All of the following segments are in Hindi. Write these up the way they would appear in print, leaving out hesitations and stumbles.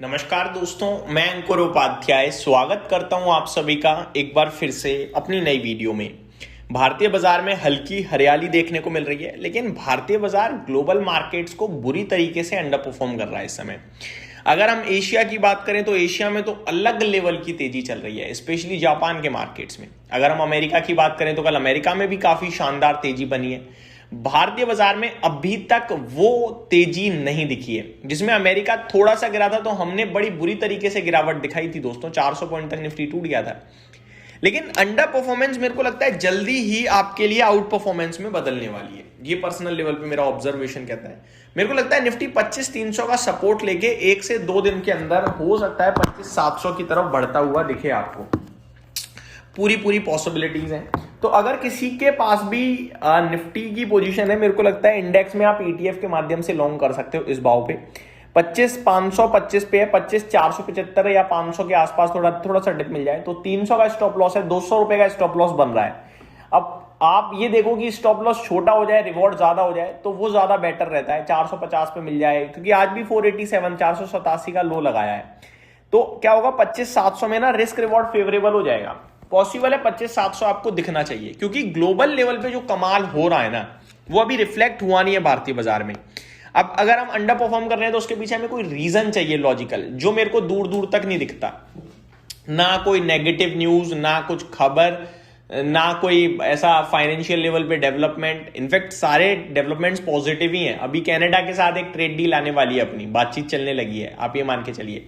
नमस्कार दोस्तों, मैं अंकुर उपाध्याय स्वागत करता हूं आप सभी का एक बार फिर से अपनी नई वीडियो में। भारतीय बाजार में हल्की हरियाली देखने को मिल रही है, लेकिन भारतीय बाजार ग्लोबल मार्केट्स को बुरी तरीके से अंडर परफॉर्म कर रहा है इस समय। अगर हम एशिया की बात करें तो एशिया में तो अलग लेवल की तेजी चल रही है, स्पेशली जापान के मार्केट्स में। अगर हम अमेरिका की बात करें तो कल अमेरिका में भी काफी शानदार तेजी बनी है। भारतीय बाजार में अभी तक वो तेजी नहीं दिखी है। जिसमें अमेरिका थोड़ा सा गिरा था तो हमने बड़ी बुरी तरीके से गिरावट दिखाई थी दोस्तों, 400 पॉइंट तक निफ्टी टूट गया था। लेकिन अंडर परफॉर्मेंस मेरे को लगता है जल्दी ही आपके लिए आउट परफॉर्मेंस में बदलने वाली है। ये पर्सनल लेवल पे मेरा ऑब्जर्वेशन कहता है। मेरे को लगता है निफ्टी 25,300 का सपोर्ट लेके 1 से 2 दिन के अंदर हो सकता है 25,700 की तरफ बढ़ता हुआ दिखे आपको। पूरी पॉसिबिलिटीज हैं। तो अगर किसी के पास भी निफ्टी की पोजीशन है, मेरे को लगता है इंडेक्स में आप ईटीएफ के माध्यम से लॉन्ग कर सकते हो इस भाव पे। 25,525 पे है, 25,475 या 500 के आसपास थोड़ा सा डिप मिल जाए तो 300 का स्टॉप लॉस है, 200 रुपए का स्टॉप लॉस बन रहा है। अब आप ये देखो कि स्टॉप लॉस छोटा हो जाए, रिवॉर्ड ज्यादा हो जाए तो वो ज्यादा बेटर रहता है। 450 पे मिल जाए, क्योंकि आज भी 487 487 का लो लगाया है। तो क्या होगा, 25,700 में ना रिस्क रिवॉर्ड फेवरेबल हो जाएगा। पॉसिबल है 25,700 आपको दिखना चाहिए, क्योंकि ग्लोबल लेवल पे जो कमाल हो रहा है ना, वो अभी रिफ्लेक्ट हुआ नहीं है भारतीय बाजार में। अब अगर हम अंडर परफॉर्म कर रहे हैं तो उसके पीछे हमें कोई रीजन चाहिए लॉजिकल, जो मेरे को दूर दूर तक नहीं दिखता। ना कोई नेगेटिव न्यूज, ना कुछ खबर, ना कोई ऐसा फाइनेंशियल लेवल पे डेवलपमेंट। इनफैक्ट सारे डेवलपमेंट्स पॉजिटिव ही हैं। अभी कनाडा के साथ एक ट्रेड डील आने वाली है, अपनी बातचीत चलने लगी है, आप ये मान के चलिए।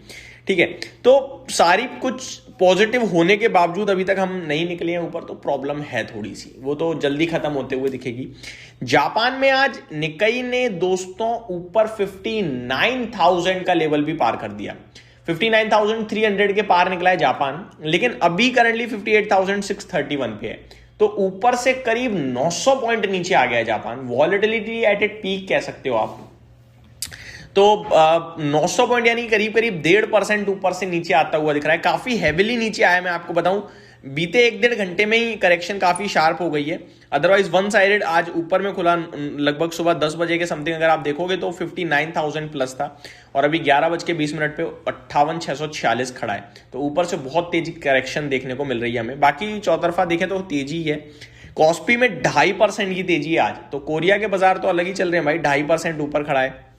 ठीक है, तो सारी कुछ पॉजिटिव होने के बावजूद अभी तक हम नहीं निकले हैं ऊपर, तो प्रॉब्लम है थोड़ी सी। वो तो जल्दी खत्म होते हुए दिखेगी। जापान में आज निक्केई ने दोस्तों ऊपर 59,000 का लेवल भी पार कर दिया। 59,300 के पार निकला है जापान, लेकिन अभी करंटली 58,631 पे है। तो ऊपर से करीब 900 पॉइंट नीचे आ गया है Japan. Volatility at it peak कह सकते हो आप। तो 900 पॉइंट यानी करीब 1.5% ऊपर से नीचे आता हुआ दिख रहा है। काफी हैविली नीचे आया है। मैं आपको बताऊं, बीते 1-1.5 घंटे में ही करेक्शन काफी शार्प हो गई है। अदरवाइज वन साइडेड आज ऊपर में खुला लगभग सुबह 10 बजे के समथिंग अगर आप देखोगे तो 59,000 प्लस था, और अभी 11:20 पे 58,646 खड़ा है। तो ऊपर से बहुत तेजी करेक्शन देखने को मिल रही है हमें। बाकी चौतरफा देखें तो तेजी है। कॉस्पी में 2.5% की तेजी है आज। तो कोरिया के बाजार तो अलग ही चल रहे हैं भाई, 2.5% ऊपर खड़ा है।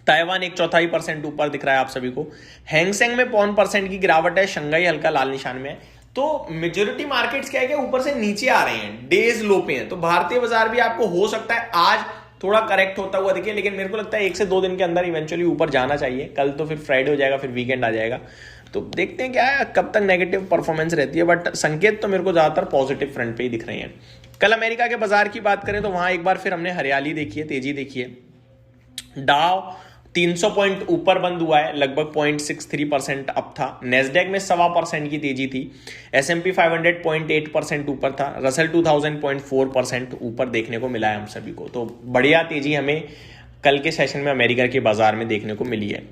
ताइवान 1/4% ऊपर दिख रहा है आप सभी को। हैंगसेंग में 0.5% की गिरावट है। शंघाई हल्का लाल निशान में है। तो मेजोरिटी मार्केट्स क्या है कि ऊपर से नीचे आ रहे हैं, डेज लो पे हैं। तो भारतीय बाजार भी आपको हो सकता है आज थोड़ा करेक्ट होता हुआ दिखे, लेकिन मेरे को लगता है 1 से 2 दिन के अंदर इवेंचुअली ऊपर जाना चाहिए। कल तो फिर फ्राइडे हो जाएगा, फिर वीकेंड आ जाएगा, तो देखते हैं क्या है, कब तक नेगेटिव परफॉर्मेंस रहती है। बट संकेत तो मेरे को ज्यादातर पॉजिटिव फ्रंट पे ही दिख रहे हैं। कल अमेरिका के बाजार की बात करें तो वहां एक बार फिर हमने हरियाली देखी है, तेजी देखी है। डाउ 300 पॉइंट ऊपर बंद हुआ है, लगभग 0.63% अप था। नेस्डेक में 1.25% की तेजी थी। S&P 500 0.8% ऊपर था। रसल 2000 0.4% ऊपर देखने को मिला है हम सभी को। तो बढ़िया तेजी हमें कल के सेशन में अमेरिका के बाजार में देखने को मिली है।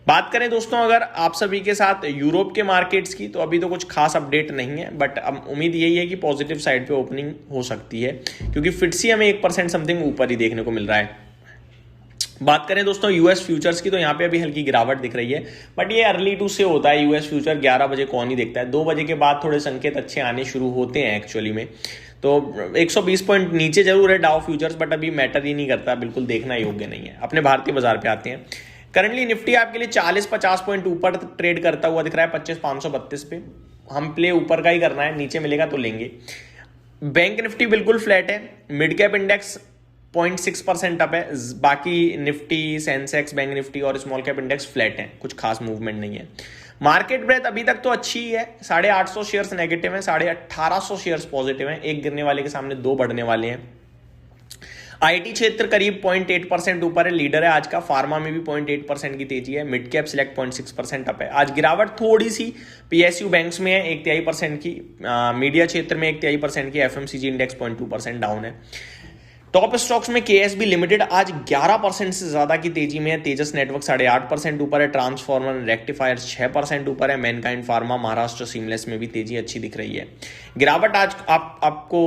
बात करें दोस्तों अगर आप सभी के साथ यूरोप के मार्केट्स की, तो अभी तो कुछ खास अपडेट नहीं है, बट अब उम्मीद यही है कि पॉजिटिव साइड पे ओपनिंग हो सकती है, क्योंकि फिटसी हमें 1% समथिंग ऊपर ही देखने को मिल रहा है। बात करें दोस्तों यूएस फ्यूचर्स की, तो यहाँ पे अभी हल्की गिरावट दिख रही है, बट ये अर्ली टू से होता है। यूएस फ्यूचर 11 बजे कौन ही देखता है। 2 बजे के बाद थोड़े संकेत अच्छे आने शुरू होते हैं एक्चुअली में। तो 120 पॉइंट नीचे जरूर है डाउ फ्यूचर्स, बट अभी मैटर ही नहीं करता, बिल्कुल देखना योग्य नहीं है। अपने भारतीय बाजार पे आते हैं। करंटली निफ्टी आपके लिए 40-50 पॉइंट ऊपर ट्रेड करता हुआ दिख रहा है, 25,532 पे। हम प्ले ऊपर का ही करना है, नीचे मिलेगा तो लेंगे। बैंक निफ्टी बिल्कुल फ्लैट है। मिड कैप इंडेक्स 0.6% अप है। बाकी निफ्टी, सेंसेक्स, बैंक निफ्टी और स्मॉल कैप इंडेक्स फ्लैट है, कुछ खास मूवमेंट नहीं है। मार्केट ब्रेथ अभी तक तो अच्छी ही है। 850 शेयर्स नेगेटिव है, 1850 शेयर्स पॉजिटिव है। एक गिरने वाले के सामने 2 बढ़ने वाले हैं। आईटी क्षेत्र करीब 0.8% ऊपर है, लीडर है आज का। फार्मा में भी 0.8% की तेजी है। मिड कैप सिलेक्ट 0.6% अप है। आज गिरावट थोड़ी सी पीएसयू बैंक्स में है 1/3% की। मीडिया क्षेत्र में 1/3% की। एफएमसीजी इंडेक्स 0.2% डाउन है। टॉप स्टॉक्स में केएसबी लिमिटेड आज 11% से ज्यादा की तेजी में है। तेजस नेटवर्क 8.5% ऊपर है। ट्रांसफॉर्मर रेक्टिफायर 6% ऊपर है। मैनकाइंड फार्मा, महाराष्ट्र सीमलेस में भी तेजी अच्छी दिख रही है। गिरावट आज आपको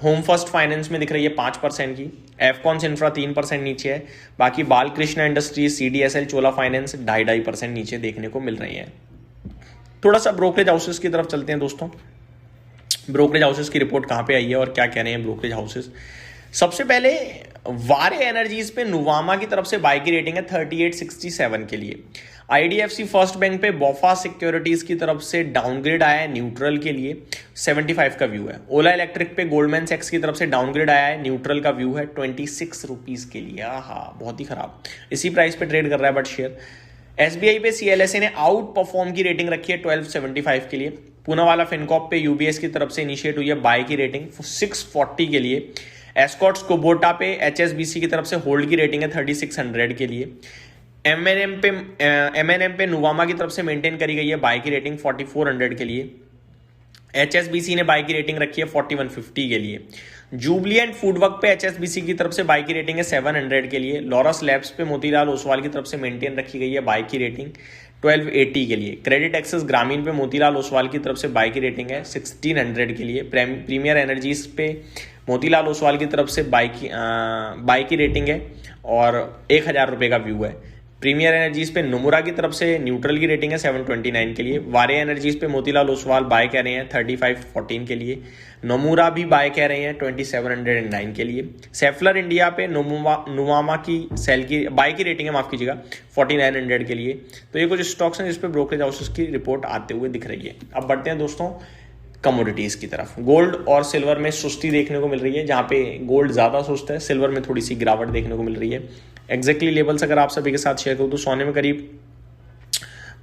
होम फर्स्ट फाइनेंस में दिख रही है 5% की। एफकॉन्स इंफ्रा 3% नीचे है। बाकी बालकृष्ण इंडस्ट्रीज, सीडीएसएल, चोला फाइनेंस 2.5% नीचे देखने को मिल रही है। थोड़ा सा ब्रोकरेज हाउसेस की तरफ चलते हैं दोस्तों। ब्रोकरेज हाउसेस की रिपोर्ट कहां पे आई है और क्या कह रहे हैं ब्रोकरेज हाउसेस। सबसे पहले वारे एनर्जीज पे नुवामा की तरफ से बाय की रेटिंग है 3867 के लिए। आईडीएफसी फर्स्ट बैंक पे बोफा सिक्योरिटीज की तरफ से डाउनग्रेड आया है न्यूट्रल के लिए, 75 का व्यू है। ओला इलेक्ट्रिक पे गोल्डमैन सैक्स की तरफ से डाउनग्रेड आया है, न्यूट्रल का व्यू है 26 रुपीज के लिए। बहुत ही खराब, इसी प्राइस पे ट्रेड कर रहा है बट शेयर। एसबीआई पे सीएलएसए ने आउट परफॉर्म की रेटिंग रखी है 1275 के लिए। पूनावाला फिनकॉप पे यूबीएस की तरफ से इनिशिएट हुई है बाय की रेटिंग 640 के लिए। एस्कॉट्स कोबोटा पे एचएसबीसी की तरफ से होल्ड की रेटिंग है 3600 के लिए। एमएनएम पे नुवामा की तरफ से मेंटेन करी गई है बाय की रेटिंग 4400 के लिए। एचएसबीसी ने बाय की रेटिंग रखी है 4150 के लिए। जूबलिएंट फूडवर्क पे एचएसबीसी की तरफ से बाय की रेटिंग है 700 के लिए। लॉरस लैब्स पे मोतीलाल ओसवाल की तरफ से मेंटेन रखी गई है बाय की रेटिंग 1280 के लिए। क्रेडिट एक्सेस ग्रामीण पे मोतीलाल ओसवाल की तरफ से बाय की रेटिंग है 1600 के लिए। प्रीमियर एनर्जीज पे मोतीलाल ओसवाल की तरफ से बाय की रेटिंग है और 1000 रुपये का व्यू है। प्रीमियर एनर्जीज पे नोमुरा की तरफ से न्यूट्रल की रेटिंग है 729 के लिए। वारे एनर्जीज पे मोतीलाल ओसवाल बाय कह रहे हैं 3514 के लिए। नोमुरा भी बाय कह रहे हैं 2709 के लिए। सेफलर इंडिया पे नुवामा की सेल की बाय की रेटिंग है, माफ कीजिएगा, 4900 के लिए। तो ये कुछ स्टॉक्स हैं जिस पे ब्रोकरेज हाउसेस की रिपोर्ट आते हुए दिख रही है। अब बढ़ते हैं दोस्तों कमोडिटीज की तरफ। गोल्ड और सिल्वर में सुस्ती देखने को मिल रही है, जहां पे गोल्ड ज्यादा सुस्त है, सिल्वर में थोड़ी सी गिरावट देखने को मिल रही है। एग्जैक्टली लेवल्स अगर आप सभी के साथ शेयर करूं तो सोने में करीब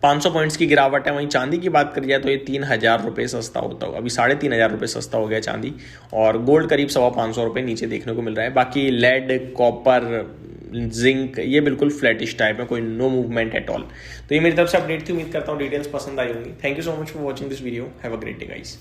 500 पॉइंट्स की गिरावट है। वहीं चांदी की बात करी जाए तो ये 3000 रुपये सस्ता होता होगा, अभी 3500 रुपये सस्ता हो गया चांदी। और गोल्ड करीब 525 रुपये नीचे देखने को मिल रहा है। बाकी लेड, कॉपर, जिंक ये बिल्कुल फ्लैटिश टाइप है, कोई नो मूवमेंट एट ऑल। तो ये मेरी तरफ से अपडेट थी, उम्मीद करता हूँ डिटेल्स पसंद आई होंगी। Thank you so much for watching this video. Have a great day guys.